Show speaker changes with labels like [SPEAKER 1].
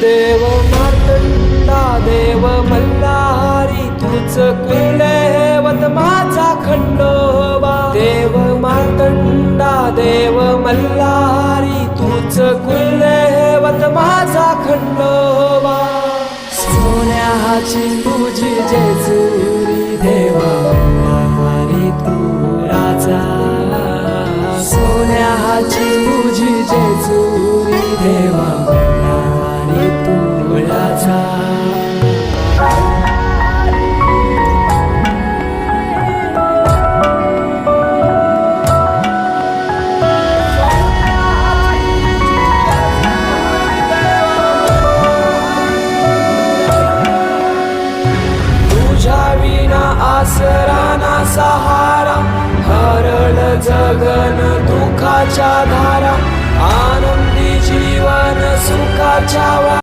[SPEAKER 1] देव मार्तंडा देव मल्हारी तूच कुलदैवत माझा खंडोबा. देव मार्तंडा देव मल्हारी तूच कुलदैवत माझा खंडोबा. सोन्याची तुझी जेजुरी देवा मल्हारी तू राजा. सोन्याची तुझी जेजुरी देवा मल्हारी तू राजा. तुझ्या विना आसरा ना सहारा, हरळ जगन दुःखाच्या धारा, आनंदी जीवन सुखाच्या